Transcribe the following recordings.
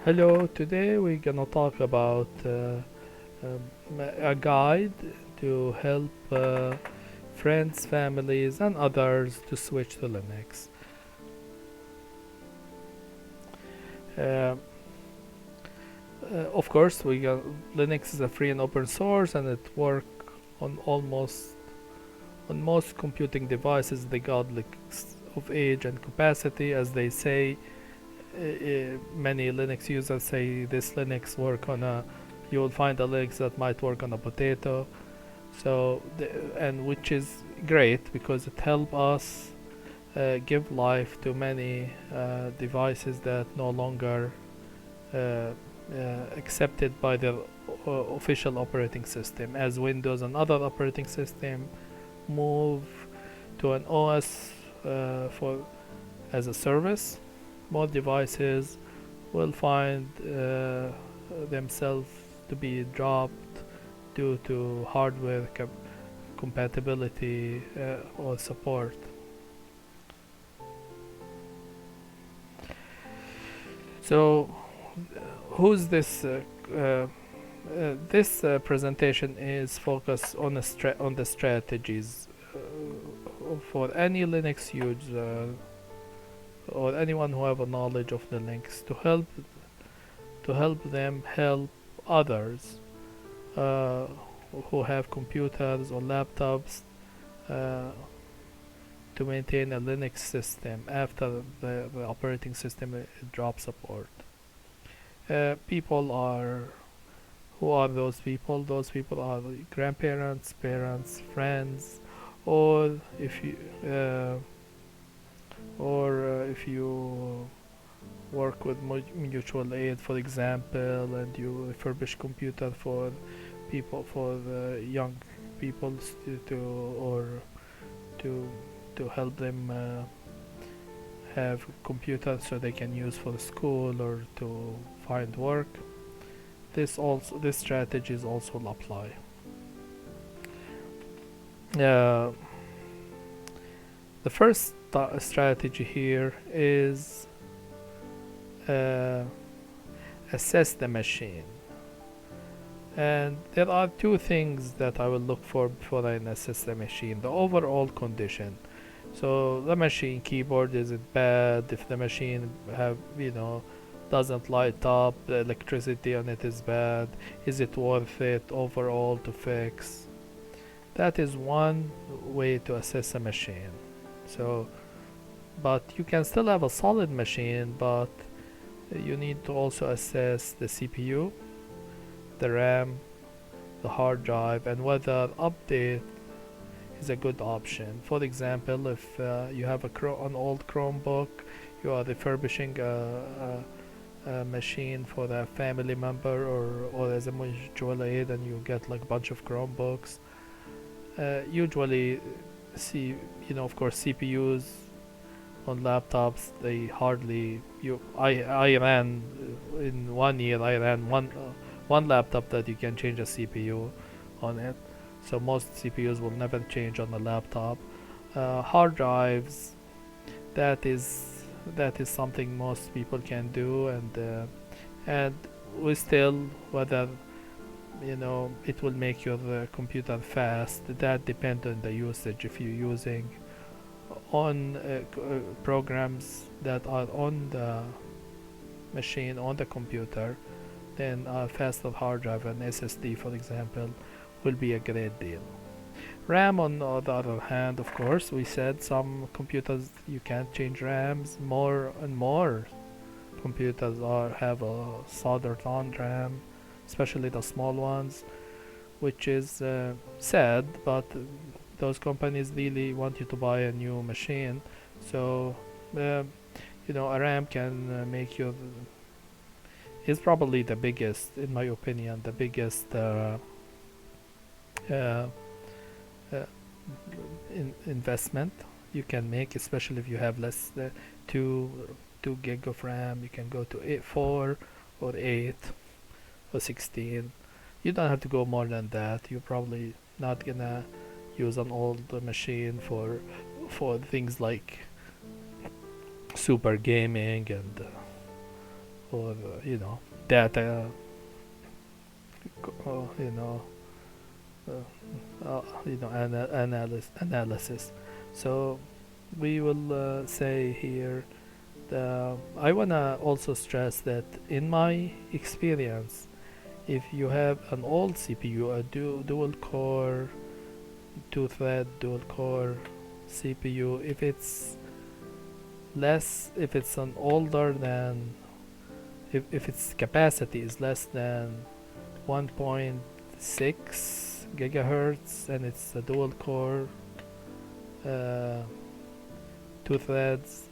Hello, today we're gonna talk about a guide to help friends, families, and others to switch to Linux. Uh, of course, Linux is a free and open source, and it works on most computing devices, regardless of age and capacity. As they say, many Linux users say this Linux work on a. You will find a Linux that might work on a potato. And which is great because it helps us give life to many devices that no longer accepted by the official operating system, as Windows and other operating system move to an OS for as a service. More devices will find themselves to be dropped due to hardware compatibility or support. So, who's this? This presentation is focused on on the strategies for any Linux user or anyone who have a knowledge of Linux to help them help others uh, who have computers or laptops uh, to maintain a Linux system after the operating system drops support. People are Who are those people? Those people are the grandparents, parents, friends, or if you work with mutual aid, for example, and you refurbish computer for the young people to to help them have computers so they can use for school or to find work. This strategies also will apply. Uh, the first strategy here is uh, assess the machine. And there are two things that I will look for before I assess the machine. The overall condition. So the machine keyboard, is it bad? If the machine doesn't light up, the electricity on it is bad. Is it worth it overall to fix? That is one way to assess a machine. So, but you can still have a solid machine, but you need to also assess the CPU, the RAM, the hard drive, and whether update is a good option. For example, if you have an old Chromebook, you are refurbishing a machine for a family member or as a mutual aid, and you get like a bunch of Chromebooks. Usually, of course, CPUs on laptops, they hardly you I ran in 1 year. I ran one laptop that you can change a CPU on it. So most CPUs will never change on the laptop. Hard drives, that is something most people can do, and we still, whether it will make your computer fast, that depends on the usage. If you're using on programs that are on the machine, on the computer, then a faster hard drive and SSD, for example, will be a great deal. RAM, on the other hand, of course, we said some computers you can't change RAMs. More and more computers have a soldered on RAM, especially the small ones, which is sad, but those companies really want you to buy a new machine. So, uh, a RAM can make you is probably the biggest, in my opinion, the biggest uh, uh, investment you can make, especially if you have less two 2 gig of RAM. You can go to 4 or 8 or 16. You don't have to go more than that. You're probably not gonna use an old machine for things like super gaming and or data, you know, analysis. So we will say here, I wanna also stress that in my experience, if you have an old CPU, a dual core, two thread dual core CPU, if it's an older than, if its capacity is less than 1.6 gigahertz and it's a dual core, uh, two threads,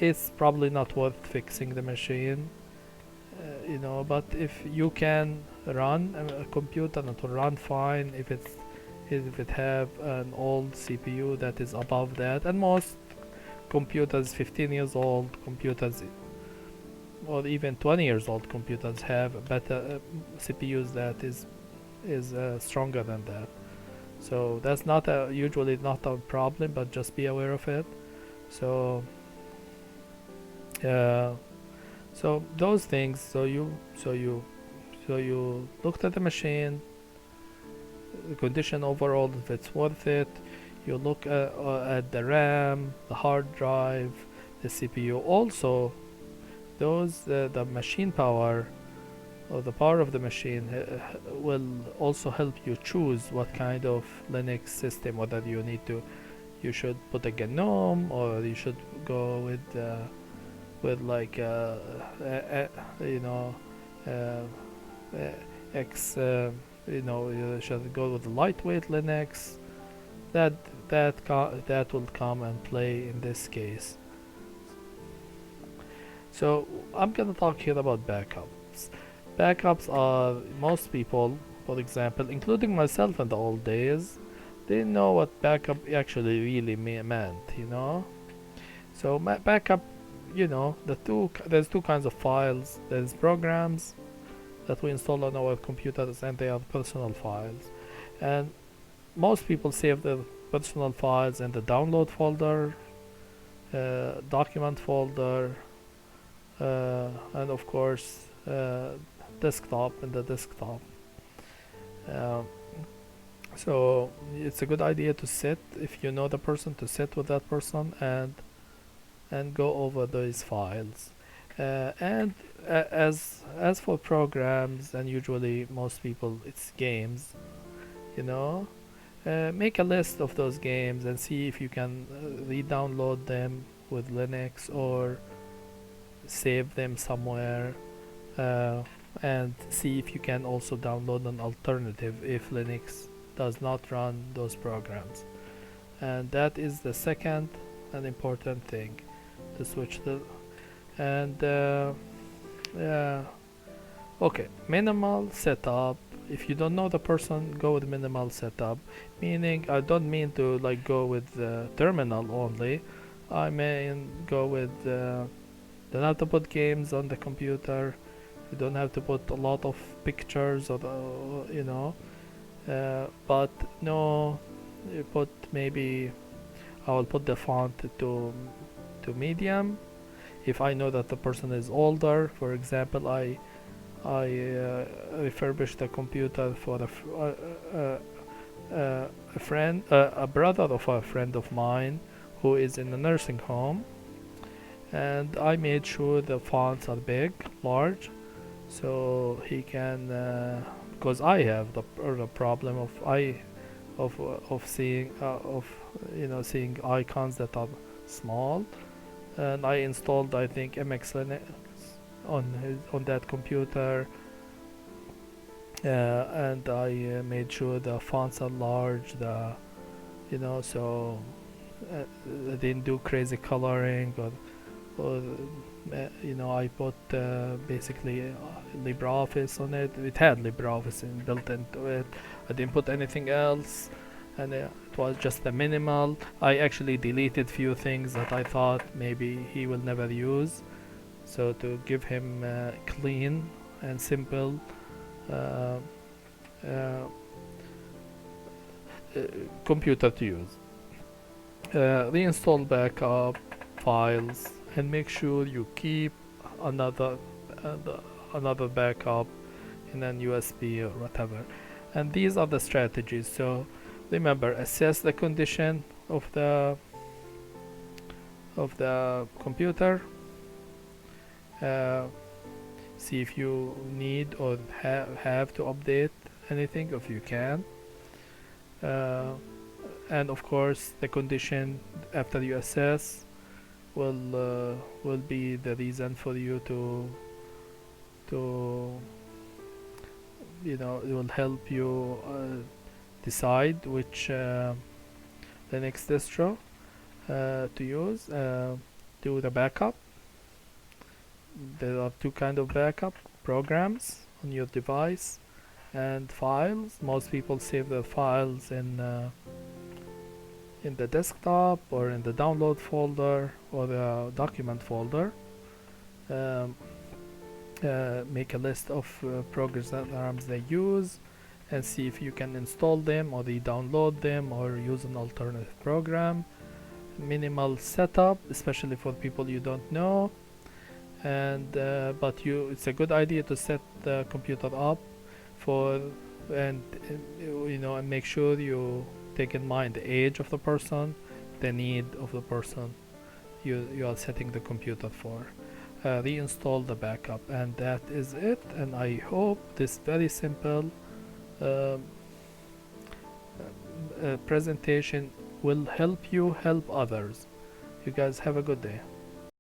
it's probably not worth fixing the machine. But if you can run a computer and it will run fine if it have an old CPU that is above that, and most computers 15 years old computers or even 20 years old computers have better CPUs that is stronger than that. So that's not usually not a problem, but just be aware of it. So uh, so those things. So you looked at the machine, the condition overall, if it's worth it. You look at the RAM, the hard drive, the CPU. Also, the machine power or the power of the machine will also help you choose what kind of Linux system, whether you should put a GNOME or you should go with like you know uh, X you should go with the lightweight Linux. That that will come and play in this case. So I'm gonna talk here about backups. Backups are, most people, for example, including myself in the old days, didn't know what backup actually really meant, So backup, there's two kinds of files. There's programs that we install on our computers, and they are personal files. And most people save their personal files in the download folder, document folder, and of course desktop in the desktop. Um, so it's a good idea to sit, if you know the person, to sit with that person and go over those files. And as for programs, and usually most people it's games, you know, make a list of those games and see if you can re-download them with Linux or save them somewhere, and see if you can also download an alternative if Linux does not run those programs. And that is the second and important thing to switch to. And okay, minimal setup. If you don't know the person, go with minimal setup. Meaning, I don't mean to like go with the terminal only. I mean go with don't have to put games on the computer. You don't have to put a lot of pictures or but no, you put maybe I will put the font to medium. If I know that the person is older, for example, I refurbished a computer for a friend, a brother of a friend of mine who is in a nursing home, and I made sure the fonts are big, large, so he can, because I have the problem of seeing seeing icons that are small, and I installed, I think, MX Linux on that computer, and I made sure the fonts are large, so I didn't do crazy coloring, or I put basically LibreOffice on it. It had LibreOffice built into it. I didn't put anything else, and it was just a minimal. I actually deleted few things that I thought maybe he will never use, so to give him clean and simple uh, uh, computer to use. Reinstall backup files and make sure you keep another backup in an USB or whatever. And these are the strategies. So remember, assess the condition of the computer. Uh, See if you need or have to update anything, if you can. Uh, and of course, the condition after you assess will be the reason for you to it will help you decide which Linux distro to use. Do the backup. There are two kind of backup programs on your device and files. Most people save their files in the desktop or in the download folder or the document folder. Um, make a list of programs they use and see if you can install them or re-download them or use an alternative program. Minimal setup, especially for people you don't know. And but it's a good idea to set the computer up for and and make sure you take in mind the age of the person, the need of the person you are setting the computer for. Reinstall the backup, and that is it. And I hope this very simple um, presentation will help you help others. You guys have a good day.